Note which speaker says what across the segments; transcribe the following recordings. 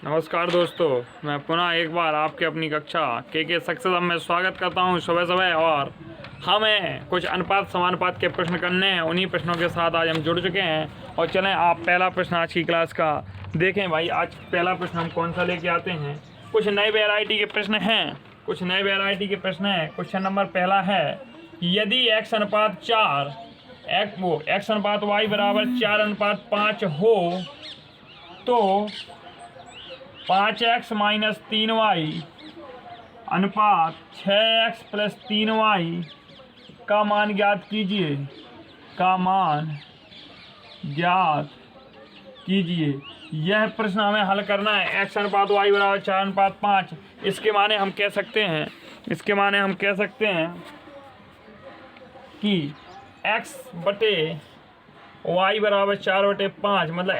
Speaker 1: नमस्कार दोस्तों, मैं पुनः एक बार आपके अपनी कक्षा के सक्सेस में स्वागत करता हूं सुबह सुबह। और हमें कुछ अनुपात समानुपात के प्रश्न करने हैं। उन्हीं प्रश्नों के साथ आज हम जुड़ चुके हैं। और चलें आप पहला प्रश्न आज की क्लास का देखें। भाई आज पहला प्रश्न हम कौन सा लेके आते हैं। कुछ नए वैरायटी के प्रश्न हैं, क्वेश्चन नंबर पहला है, यदि x अनुपात 4 x अनुपात y बराबर 4:5 हो तो 5x माइनस 3y अनुपात 6x प्लस 3y का मान ज्ञात कीजिए। यह प्रश्न हमें हल करना है। x अनुपात y बराबर 4:5। इसके माने हम कह सकते हैं कि x बटे y बराबर 4/5, मतलब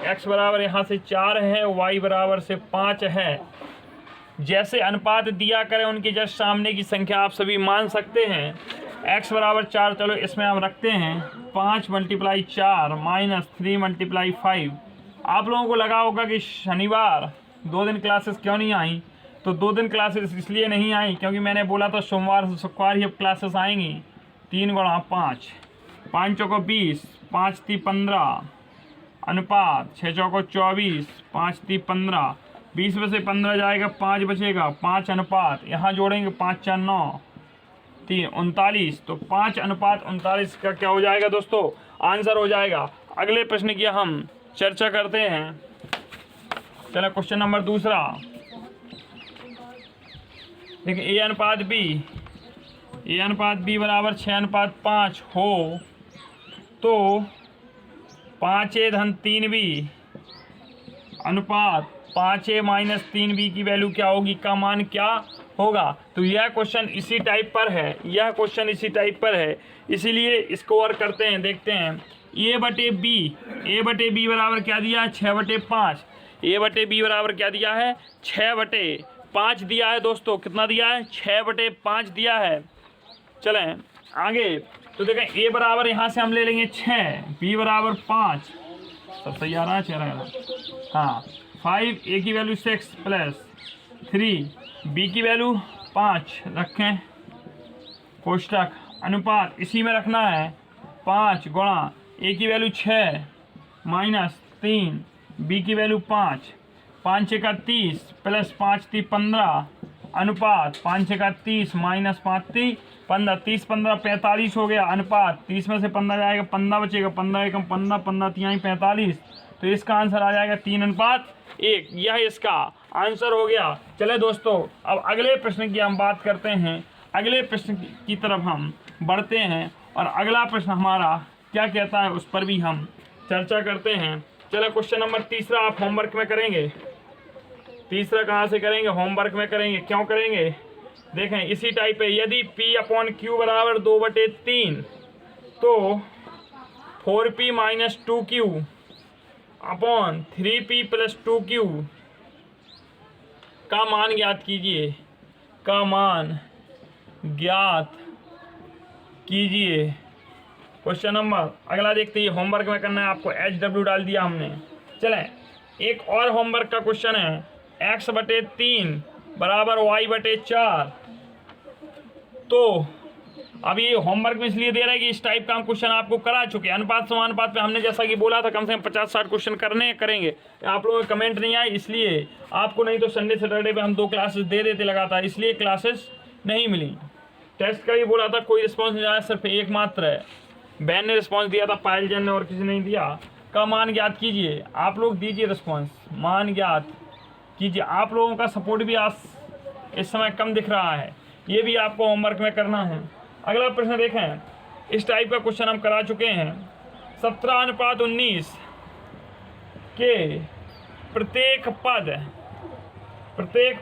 Speaker 1: x बराबर यहाँ से 4 है, y बराबर से 5 है। जैसे अनुपात दिया करें उनके जस्ट सामने की संख्या आप सभी मान सकते हैं। x बराबर 4, चलो इसमें हम रखते हैं 5 × 4 माइनस 3 × 5। आप लोगों को लगा होगा कि शनिवार 2 दिन क्लासेस क्यों नहीं आई। तो 2 दिन क्लासेस इसलिए नहीं आई क्योंकि मैंने बोला था सोमवार से शुक्रवार ही अब क्लासेस आएंगी। 3 × 5, 5 चौको 20, 5 × 15 अनुपात 6 चौको 24, 5 × 15, 20 में से 15 जाएगा, 5 बचेगा, 5 अनुपात यहाँ जोड़ेंगे, 5 × 4 9, 3 39। तो 5:39 का क्या हो जाएगा दोस्तों, आंसर हो जाएगा। अगले प्रश्न की हम चर्चा करते हैं। चलो क्वेश्चन नंबर दूसरा देखिए, a अनुपात b बराबर 6:5 हो तो 5a-3b अनुपात 5a माइनस 3b की वैल्यू क्या होगी, का मान क्या होगा। तो यह क्वेश्चन इसी टाइप पर है, इसीलिए इसको और करते हैं, देखते हैं। a बटे b बराबर क्या दिया है, 6/5। a बटे b बराबर क्या दिया है, 6/5 दिया है दोस्तों। कितना दिया है, 6/5 दिया है। चलें आगे तो देखें, a बराबर यहाँ से हम ले लेंगे 6, b बराबर 5, सब सही आ रहा है, 6 हाँ 5, a की वैल्यू 6 प्लस 3 b की वैल्यू 5 रखें, कोष्टक अनुपात इसी में रखना है, 5 गुणा a की वैल्यू 6 माइनस 3 b की वैल्यू 5, 5 × 30 प्लस 5 × 15 अनुपात 5 × 30 माइनस 5 × 15, 30 15 45 हो गया। अनुपात 30 में से 15 जाएगा, 15 बचेगा, 15 एकम 15, 15 तिहाई 45। तो इसका आंसर आ जाएगा 3:1। यह इसका आंसर हो गया। चले दोस्तों अब अगले प्रश्न की हम बात करते हैं। अगले प्रश्न की तरफ हम बढ़ते हैं और अगला प्रश्न हमारा क्या कहता है उस पर भी हम चर्चा करते हैं। चलो क्वेश्चन नंबर तीसरा आप होमवर्क में करेंगे। तीसरा कहाँ से करेंगे, होमवर्क में करेंगे। क्यों करेंगे, देखें इसी टाइप है। यदि P/Q बराबर 2/3 तो 4P minus 2Q upon 3P plus 2Q का मान ज्ञात कीजिए। क्वेश्चन नंबर अगला देखते हैं, होमवर्क में करना है आपको। HW डाल दिया हमने। चलें एक और होमवर्क का क्वेश्चन है, x/3 बराबर y/4। तो अब ये होमवर्क में इसलिए दे रहा है कि इस टाइप का हम क्वेश्चन आपको करा चुके हैं। अनुपात समानुपात पे हमने जैसा कि बोला था कम से कम 50-60 क्वेश्चन करेंगे। आप लोगों के कमेंट नहीं आए इसलिए आपको, नहीं तो संडे सैटरडे पे हम 2 क्लासेस दे देते लगातार, इसलिए क्लासेस नहीं मिली। टेस्ट का भी बोला था, कोई रिस्पॉन्स नहीं आया, सिर्फ एक मात्र है, बहन ने रिस्पॉन्स दिया था, पायल जन ने, और किसी नहीं दिया। का मान ज्ञात कीजिए। आप लोग दीजिए रिस्पॉन्स, मान ज्ञात कीजिए। आप लोगों का सपोर्ट भी आज इस समय कम दिख रहा है, ये भी आपको होमवर्क में करना है। अगला प्रश्न देखें, इस टाइप का क्वेश्चन हम करा चुके हैं। 17:19 के प्रत्येक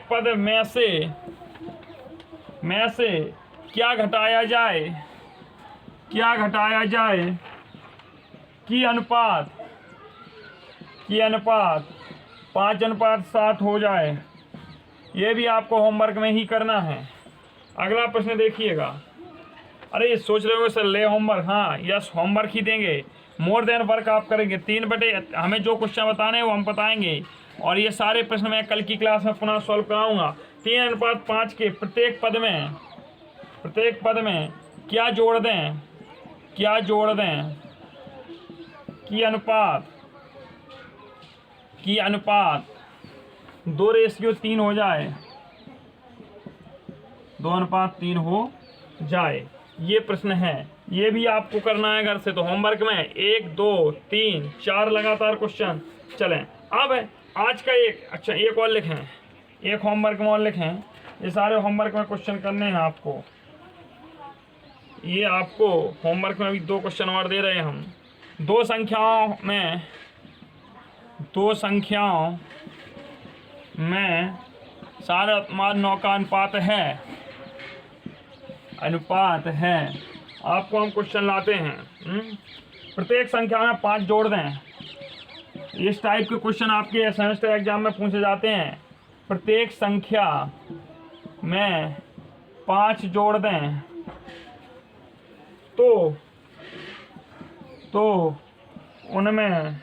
Speaker 1: पद में से क्या घटाया जाए कि अनुपात 5:7 हो जाए। ये भी आपको होमवर्क में ही करना है। अगला प्रश्न देखिएगा। अरे ये सोच रहे हो सर ले होमवर्क, हाँ यस होमवर्क ही देंगे, मोर देन वर्क आप करेंगे। 3 बटे हमें जो क्वेश्चन बताने हैं वो हम बताएंगे। और ये सारे प्रश्न मैं कल की क्लास में पुनः सॉल्व कराऊंगा। 3:5 के प्रत्येक पद में क्या जोड़ दें, कि अनुपात 2:3 हो जाए, 2:3 हो जाए। ये प्रश्न है, ये भी आपको करना है घर से। तो होमवर्क में 1 2 3 4 लगातार क्वेश्चन चलें। अब आज का एक और लिखें, एक होमवर्क में और लिखें। ये सारे होमवर्क में क्वेश्चन करने हैं आपको। ये आपको होमवर्क में भी 2 क्वेश्चन और दे रहे हैं हम। दो संख्याओं में सारा मान 9 का अनुपात है। आपको हम क्वेश्चन लाते हैं, प्रत्येक संख्या में 5 जोड़ दें। इस टाइप के क्वेश्चन आपके सेमेस्टर एग्जाम में पूछे जाते हैं। प्रत्येक संख्या में 5 जोड़ दें तो उनमें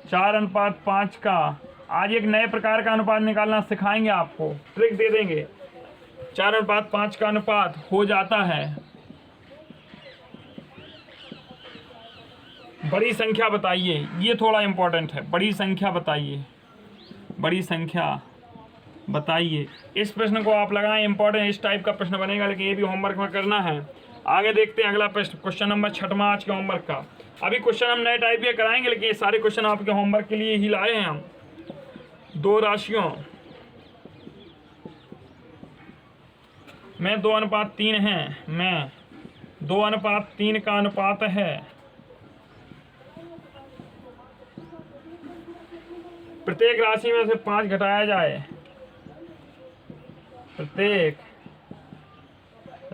Speaker 1: 4:5 का, आज एक नए प्रकार का अनुपात निकालना सिखाएंगे आपको, ट्रिक दे देंगे। 4:5 का अनुपात हो जाता है। बड़ी संख्या बताइए, ये थोड़ा इंपॉर्टेंट है। बड़ी संख्या बताइए। इस प्रश्न को आप लगाएं, इंपॉर्टेंट इस टाइप का प्रश्न बनेगा, लेकिन ये भी होमवर्क में करना है। आगे देखते हैं अगला प्रश्न, क्वेश्चन नंबर 6 आज के होमवर्क का। अभी क्वेश्चन हम नए टाइप के कराएंगे, लेकिन ये सारे क्वेश्चन आपके होमवर्क के लिए ही लाए हैं हम। 2 राशियों में 2:3 हैं, में 2:3 का अनुपात है। प्रत्येक राशि में से 5 घटाया जाए, प्रत्येक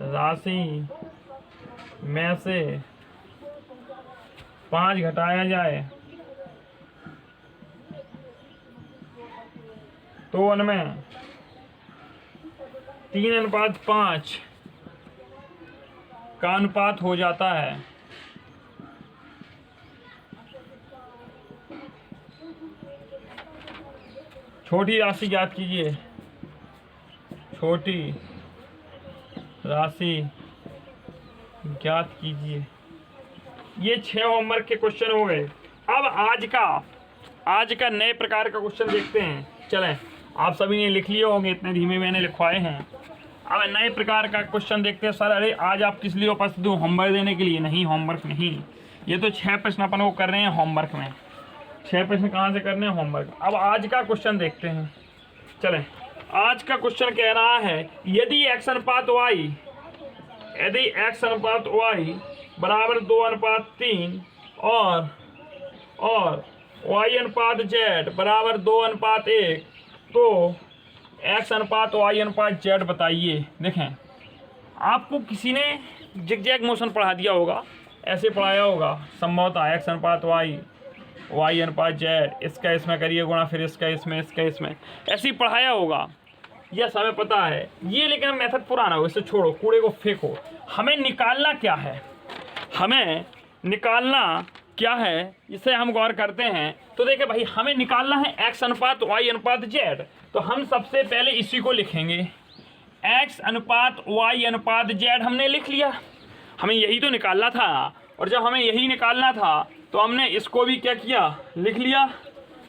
Speaker 1: राशि में से 5 घटाया जाए तो उनमें 3:5 का अनुपात हो जाता है। छोटी राशि ज्ञात कीजिए, छोटी राशि ज्ञात कीजिए। ये 6 होमवर्क के क्वेश्चन हो गए। अब आज का नए प्रकार का क्वेश्चन देखते हैं। चलें, आप सभी ने लिख लिए होंगे, इतने धीमे मैंने लिखवाए हैं। अब नए प्रकार का क्वेश्चन देखते हैं। सर अरे आज आप किस लिए उपस्थित हो? होमवर्क देने के लिए? नहीं, होमवर्क नहीं, ये तो 6 प्रश्न अपन वो कर रहे हैं होमवर्क में। 6 प्रश्न कहाँ से करने हैं? होमवर्क। अब आज का क्वेश्चन देखते हैं। चलें, आज का क्वेश्चन कह रहा है यदि x अनुपात y बराबर 2:3 और y अनुपात z बराबर 2:1 तो x अनुपात y अनुपात z बताइए। देखें, आपको किसी ने जिगजैग मोशन पढ़ा दिया होगा, ऐसे पढ़ाया होगा संभवतः, x अनुपात y अनुपात z, इसका इसमें करिए गुणा, फिर इसका इसमें, ऐसे ही पढ़ाया होगा। यह हमें पता है ये, लेकिन मेथड पुराना हो, इसे छोड़ो, कूड़े को फेंको। हमें निकालना क्या है इसे हम गौर करते हैं। तो देखिए भाई, हमें निकालना है x अनुपात y अनुपात z। तो हम सबसे पहले इसी को लिखेंगे, x अनुपात y अनुपात z हमने लिख लिया। हमें यही तो निकालना था, और जब हमें यही निकालना था तो हमने इसको भी क्या किया, लिख लिया।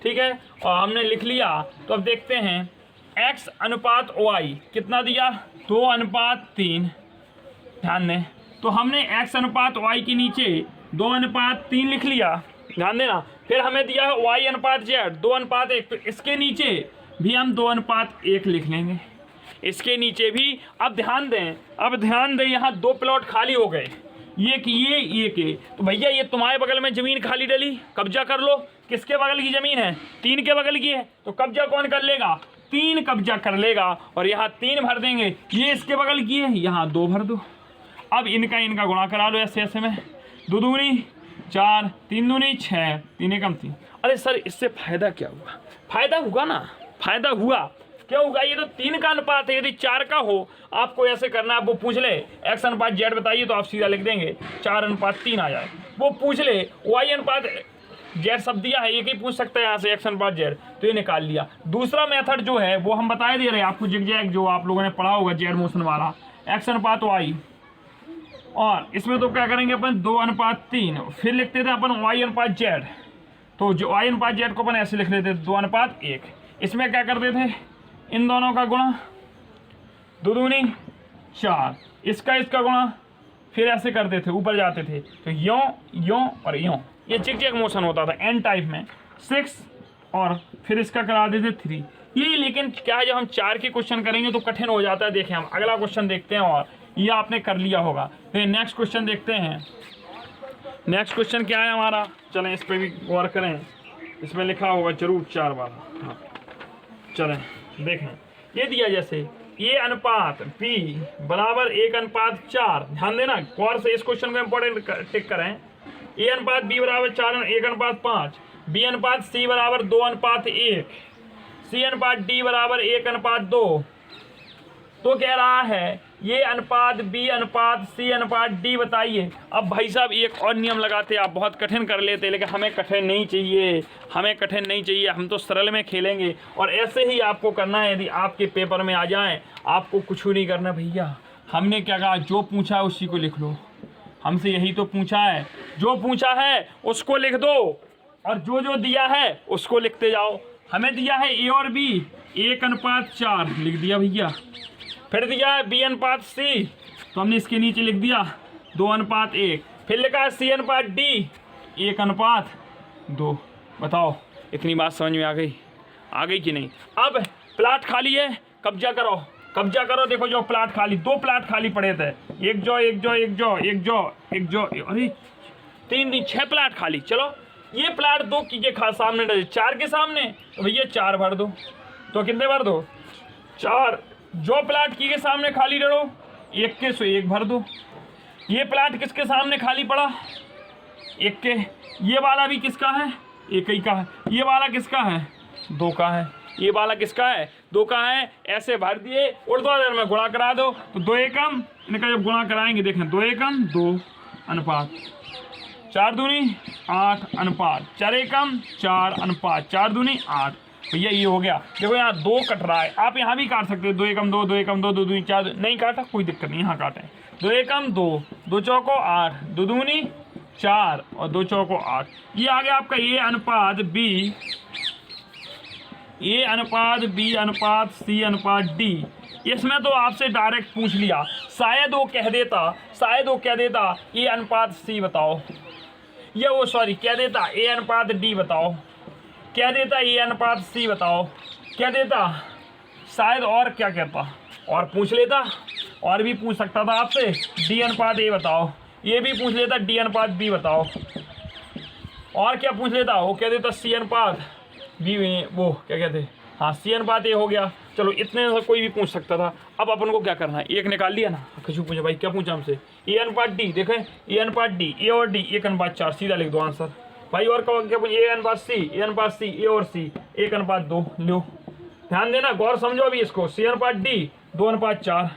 Speaker 1: ठीक है, और हमने लिख लिया। तो अब देखते हैं x अनुपात y कितना दिया, 2:3। ध्यान दें, तो हमने x अनुपात y के नीचे 2:3 लिख लिया, ध्यान देना। फिर हमें दिया है y अनुपात z 2:1, तो इसके नीचे भी हम 2:1 लिख लेंगे, इसके नीचे भी। अब ध्यान दें, यहाँ 2 प्लॉट खाली हो गए, ये के। तो भैया ये तुम्हारे बगल में ज़मीन खाली डली, कब्जा कर लो। किसके बगल की ज़मीन है? 3 के बगल की है। तो कब्जा कौन कर लेगा? 3 कब्जा कर लेगा, और यहाँ 3 भर देंगे। ये इसके बगल की है, यहाँ 2 भर दो। अब इनका गुणा करा लो ऐसे में, 2 दूनी 4, 3 दूनी 6, 3 एकम 3। अरे सर इससे फ़ायदा क्या हुआ? फ़ायदा होगा ना, फ़ायदा हुआ। क्या होगा? ये तो 3 का अनुपात है, यदि 4 का हो आपको ऐसे करना है। वो पूछ ले x अनुपात z बताइए, तो आप सीधा लिख देंगे 4:3 आ जाए। वो पूछ ले y अनुपात जेड सब दिया है, एक ही पूछ सकता है यहाँ से एक्स अनुपात जेड, तो ये निकाल लिया। दूसरा मेथड जो है वो हम बताए दे रहे हैं आपको, जिगजैग जो आप लोगों ने पढ़ा होगा जेड मोशन वाला, एक्स अनुपात वाई, और इसमें तो क्या करेंगे अपन 2:3, फिर लिखते थे अपन वाई अनुपात जेड, तो जो वाई अनुपात जेड को अपन ऐसे लिख लेते थे 2:1। इसमें क्या करते थे, इन दोनों का गुणा 2 दूनी 4, इसका गुणा, फिर ऐसे करते थे, ऊपर जाते थे, तो यों और यों, ये जिगजैग मोशन होता था एन टाइप में। 6 और फिर इसका करा देते 3, ये लेकिन क्या है जब हम 4 के क्वेश्चन करेंगे तो कठिन हो जाता है। देखें हम अगला क्वेश्चन देखते हैं, और ये आपने कर लिया होगा। तो नेक्स्ट क्वेश्चन देखते हैं, नेक्स्ट क्वेश्चन क्या है हमारा, चलें इस पर भी गौर करें, इसमें लिखा होगा जरूर 4 बार। हाँ चलें देखें, ये दिया जैसे ए अनुपात बी बराबर 1:4, ध्यान देना गौर से, इस क्वेश्चन को इंपॉर्टेंट टिक करें। ए अनुपात बी बराबर 1:5, बी अनुपात सी बराबर 2:1, सी अनुपात डी बराबर 1:2। तो कह रहा है ये अनुपात बी अनुपात सी अनुपात डी बताइए। अब भाई साहब एक और नियम लगाते, आप बहुत कठिन कर लेते, लेकिन हमें कठिन नहीं चाहिए, हमें कठिन नहीं चाहिए, हम तो सरल में खेलेंगे। और ऐसे ही आपको करना है, यदि आपके पेपर में आ जाए, आपको कुछ नहीं करना भैया। हमने क्या कहा, जो पूछा है उसी को लिख लो, हमसे यही तो पूछा है, जो पूछा है उसको लिख दो, और जो दिया है उसको लिखते जाओ। हमें दिया है ए और बी 1:4 लिख दिया भैया, फिर दिया है बी अनुपात सी, तो हमने इसके नीचे लिख दिया 2:1, फिर लिखा है सी अनुपात डी 1:2। बताओ इतनी बात समझ में आ गई कि नहीं। अब प्लाट खाली है, कब्जा करो। देखो जो प्लाट खाली, 2 प्लाट खाली पड़े थे, एक जो, अरे 3 6 प्लाट खाली। चलो ये प्लाट 2 के सामने रहे, 4 के सामने, तो भैया 4 भर दो। तो कितने भर दो, 4। जो प्लाट की के सामने खाली रहो, 1 के, सो 1 भर दो। ये प्लाट किसके सामने खाली पड़ा, 1 के। ये वाला भी किसका है, 1 ही का है। ये वाला किसका है, 2 का है। ये वाला किसका है, 2 का है। ऐसे भर दिए, ऊर्ध्वाधर में गुणा करा दो, तो 2 एकम, इनका जब गुणा कराएंगे देखें 2 एकम 2 अनुपात 4 दूनी 8 अनुपात 4 एकम 4 अनुपात 4 दूनी 8। भैया ये हो गया। देखो यहाँ 2 कट रहा है, आप यहाँ भी काट सकते हो, 2 एकम 2, 2 एकम 2, 2 दूनी 4, नहीं काटा कोई दिक्कत नहीं, यहाँ काटें। 2 एकम 2, 2 चौको 8, 2 दूनी 4 और 2 चौको 8। ये आ गया आपका ए अनुपात बी, ए अनुपात बी अनुपात सी अनुपात डी। इसमें तो आपसे डायरेक्ट पूछ लिया, शायद वो कह देता ए अनुपात सी बताओ, या वो सॉरी कह देता ए अनुपात डी बताओ, कह देता ए अनुपात सी बताओ, कह देता शायद, और क्या कहता, और पूछ लेता, और भी पूछ सकता था आपसे डी अनुपात ए बताओ, ये भी पूछ लेता डी अनुपात बी बताओ, और क्या पूछ लेता, वो कह देता सी अनुपात बी, वो क्या कहते, हाँ सी अनुपात ए हो गया। चलो इतने से कोई भी पूछ सकता था। अब अपन को क्या करना है, एक निकाल लिया ना। कुछ पूछे भाई क्या पूछा हमसे, ए अनुपात डी, देखें ए अनुपात डी, ए और डी 1:4, सीधा लिख दो आंसर भाई। और क्या पूछे, ए अनुपात सी, ए और सी 1:2 लो। ध्यान देना, गौर समझो अभी इसको, सी अनुपात डी 2:4,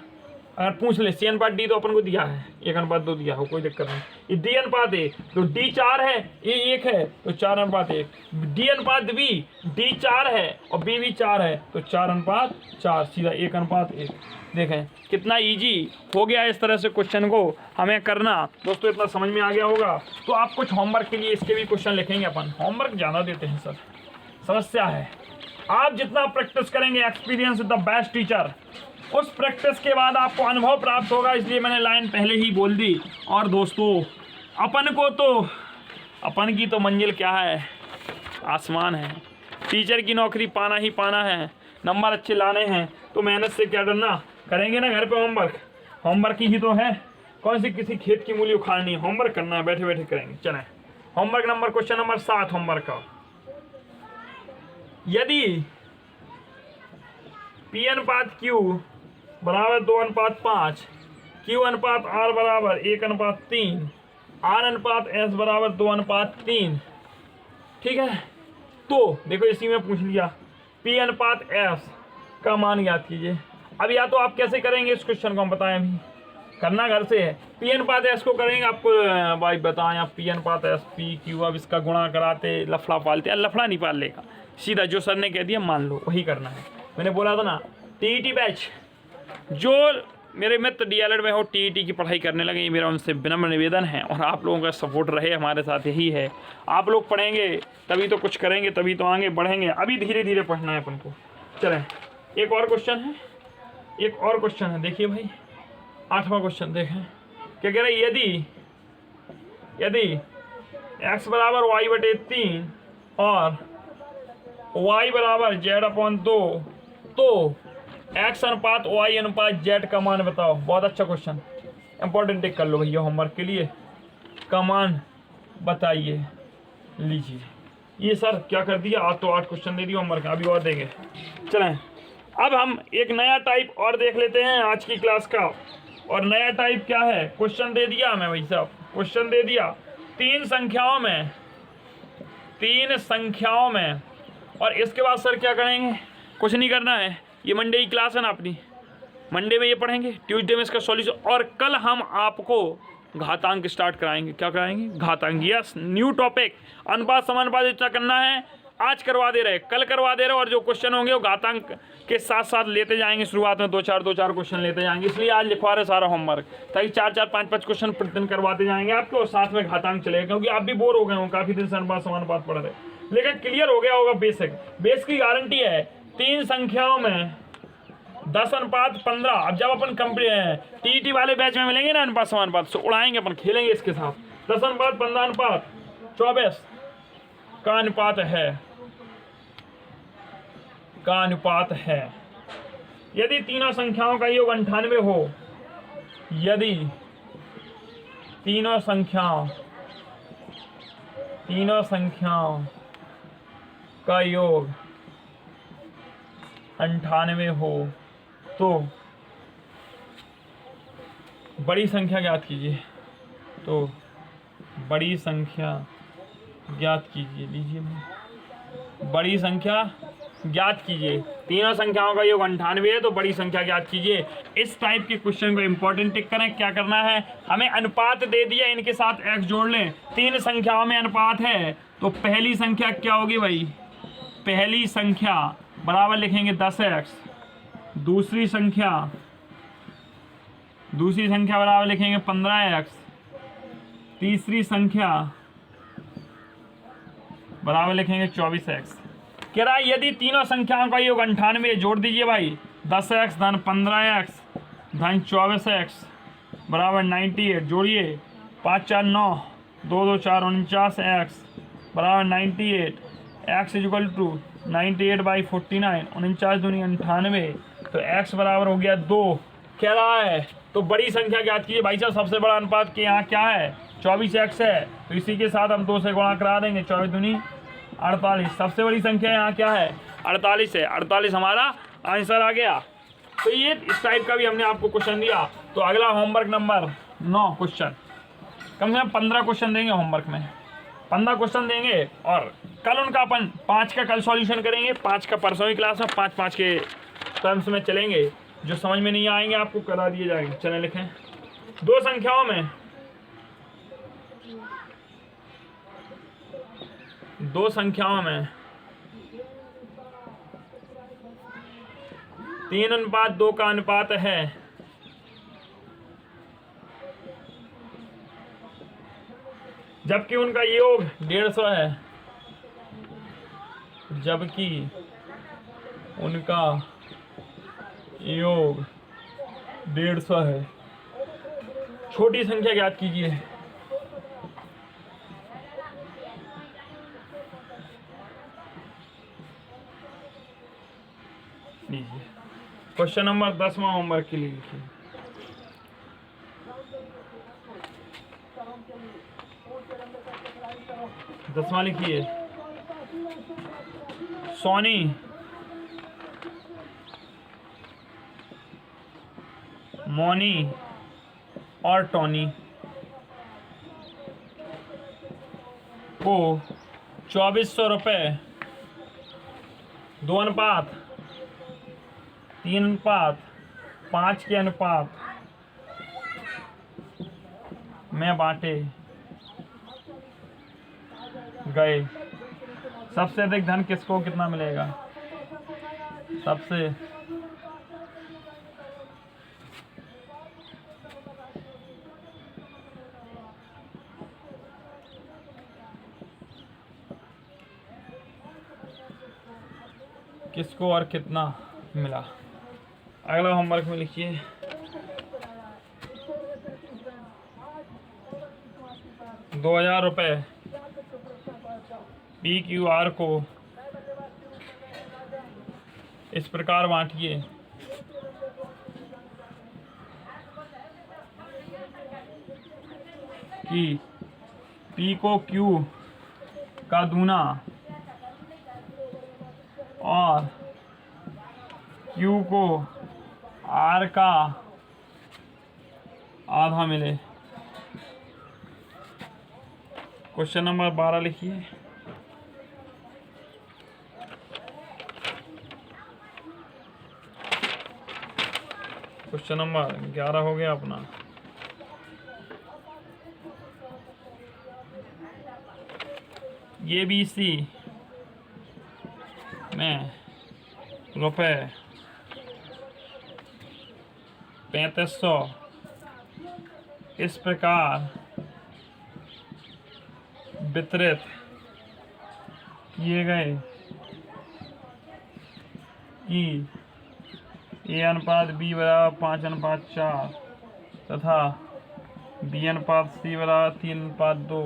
Speaker 1: अगर पूछ ले सी अनुपात डी तो अपन को दिया है 1:2 दिया हो, कोई दिक्कत नहीं। ये डी अनुपात ए, तो डी 4 है, ए 1 है, तो 4:1। डी अनुपात बी, डी 4 है और बी भी 4 है, तो 4:4, सीधा 1:1। देखें कितना इजी हो गया इस तरह से क्वेश्चन को हमें करना। दोस्तों इतना समझ में आ गया होगा। तो आप कुछ होमवर्क के लिए इसके भी क्वेश्चन लिखेंगे अपन, होमवर्क ज़्यादा देते हैं सर, समस्या है। आप जितना प्रैक्टिस करेंगे, experience is the best teacher, उस प्रैक्टिस के बाद आपको अनुभव प्राप्त होगा। इसलिए मैंने लाइन पहले ही बोल दी। और दोस्तों अपन की तो मंजिल क्या है, आसमान है। टीचर की नौकरी पाना ही पाना है, नंबर अच्छे लाने हैं, तो मेहनत से क्या डरना, करेंगे ना घर पे होमवर्क ही तो है। कौन सी किसी खेत की मूली उखाड़नी है, होमवर्क करना है, बैठे बैठे करेंगे। चलें homework number, question number 7 homework का, यदि पी अनुपात क्यू बराबर 2:5, क्यू अनुपात आर बराबर 1:3, आर अनुपात एस बराबर 2:3, ठीक है। तो देखो इसी में पूछ लिया पी अनुपात एस का मान ज्ञात कीजिए। अब या तो आप कैसे करेंगे इस क्वेश्चन को, हम बताएं अभी करना घर से है। पी अनुपात एस को करेंगे, आपको भाई बताएं आप पी अनुपात एस पी क्यू, अब इसका गुणा कराते लफड़ा पालते, लफड़ा नहीं पाल लेगा, सीधा जो सर ने कह दिया मान लो वही करना है। मैंने बोला था ना टीईटी बैच, जो मेरे मित्र डीएलएड में हो टीईटी की पढ़ाई करने लगे, ये मेरा उनसे विनम्र निवेदन है, और आप लोगों का सपोर्ट रहे हमारे साथ, यही है। आप लोग पढ़ेंगे तभी तो कुछ करेंगे, तभी तो आगे बढ़ेंगे, अभी धीरे धीरे पढ़ना है अपन को। चलें एक और क्वेश्चन है, एक और क्वेश्चन है, देखिए भाई 8वां क्वेश्चन देखें क्या कह रहे हैं। यदि x बराबर y/3 और y बराबर z/2 तो x अनुपात y अनुपात z का मान बताओ। बहुत अच्छा क्वेश्चन, इंपॉर्टेंट टिक कर लो भैया होमवर्क के लिए, का मान बताइए। लीजिए ये सर क्या कर दिया, आज तो 8 क्वेश्चन दे दिया होमवर्क, अभी और देंगे। चलें अब हम एक नया टाइप और देख लेते हैं आज की क्लास का, और नया टाइप क्या है, क्वेश्चन दे दिया हमें भाई साहब, क्वेश्चन दे दिया 3 संख्याओं में, और इसके बाद सर क्या करेंगे, कुछ नहीं करना है, ये मंडे की क्लास है ना अपनी, मंडे में ये पढ़ेंगे, ट्यूसडे में इसका सॉल्यूशन, और कल हम आपको घातांक स्टार्ट कराएंगे। क्या कराएंगे, घातांक। यस, न्यू टॉपिक, अनुपात समानुपात इतना करना है, आज करवा दे रहे, कल करवा दे रहे, और जो क्वेश्चन होंगे वो घातांक के साथ साथ लेते जाएंगे। शुरुआत में 2-4 क्वेश्चन लेते जाएंगे, इसलिए आज लिखवा रहे सारा होमवर्क, ताकि 4-4 5-5 क्वेश्चन प्रतिदिन करवाते जाएंगे आपको, और साथ में घातांक चलेगा, क्योंकि आप भी बोर हो गए हो, काफ़ी दिन से अनुपात समानुपात पढ़ रहे, लेकिन क्लियर हो गया होगा बेस की गारंटी है। 3 संख्याओं में 10:15। अब जब अपन टीईटी वाले बैच में मिलेंगे ना अनुपात समानुपात, तो उड़ाएंगे अपन, खेलेंगे इसके साथ। 10:15:24 का अनुपात है। यदि तीनों संख्याओं का योग 98 हो, यदि तीनों संख्याओं का योग 98 हो तो बड़ी संख्या ज्ञात कीजिए। तो बड़ी संख्या ज्ञात कीजिए, लीजिए बड़ी संख्या ज्ञात कीजिए। तीनों संख्याओं का योग 98 है तो बड़ी संख्या ज्ञात कीजिए। इस टाइप के क्वेश्चन को इंपॉर्टेंट टिक करें। क्या करना है, हमें अनुपात दे दिया, इनके साथ x जोड़ लें। 3 संख्याओं में अनुपात है तो पहली संख्या क्या होगी भाई, पहली संख्या बराबर लिखेंगे 10x, दूसरी संख्या बराबर लिखेंगे 15x, तीसरी संख्या बराबर लिखेंगे 24x। कह रहा है यदि तीनों संख्याओं का योग 98, जोड़ दीजिए भाई, 10x धन 15x धन 24x बराबर 98, जोड़िए 5 4 9, 2 2 4 49x बराबर 98, x इक्वल टू 98/49, 49 दूनी 98, तो x बराबर हो गया 2। कह रहा है तो बड़ी संख्या ज्ञात कीजिए। भाई साहब सबसे बड़ा अनुपात के यहाँ क्या है, 24x है, तो इसी के साथ हम 2 से गुणा करा देंगे, 24 दूनी 48। सबसे बड़ी संख्या यहाँ क्या है, 48 है, 48 हमारा आंसर आ गया। तो ये इस टाइप का भी हमने आपको क्वेश्चन दिया। तो अगला होमवर्क नंबर 9 क्वेश्चन, कम से कम 15 क्वेश्चन देंगे होमवर्क में, 15 क्वेश्चन देंगे, और कल उनका अपन 5 का कल सॉल्यूशन करेंगे, 5 का परसों की क्लास में 5-5 के टर्म्स में चलेंगे। जो समझ में नहीं आएंगे आपको करा दिए जाएंगे। चलें लिखें, 2 संख्याओं में 3:2 का अनुपात है, जबकि उनका योग 150 है, जबकि उनका योग 150 है। छोटी संख्या ज्ञात कीजिए। लीजिए क्वेश्चन नंबर 10वां होमवर्क के लिए लिखिए। दसवां लिखिए, सोनी मोनी और टोनी को 2400 रुपये 2:3:5 के अनुपात में बांटे गए सबसे अधिक धन किसको कितना मिलेगा? सबसे किसको और कितना मिला? अगला होमवर्क में लिखिए 2000 रुपये PQR को इस प्रकार बांटिए कि P को Q का दूना और Q को R का आधा मिले। क्वेश्चन नंबर 12 लिखिए। क्वेश्चन नंबर 11 हो गया अपना। ये ABC में रुपये 3500 इस प्रकार वितरित किए गए कि A अनुपात B बराबर 5:4 तथा B अनुपात C बराबर 3:2,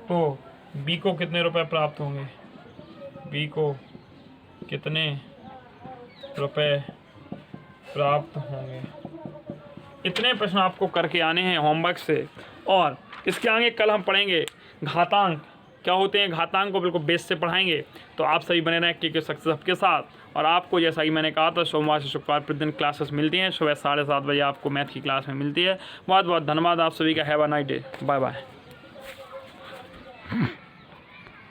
Speaker 1: तो B को कितने रुपए प्राप्त होंगे? B को कितने रुपए प्राप्त होंगे? इतने प्रश्न आपको करके आने हैं होमवर्क से। और इसके आगे कल हम पढ़ेंगे घातांक क्या होते हैं, घातांक को बिल्कुल बेस से पढ़ाएंगे। तो आप सभी बने रहें के सक्सेस के साथ। और आपको जैसा कि मैंने कहा था सोमवार से शुक्रवार प्रतिदिन क्लासेस मिलती हैं, सुबह 7:30 बजे आपको मैथ की क्लास में मिलती है। बहुत बहुत धन्यवाद आप सभी का। Have a nice day. Bye bye.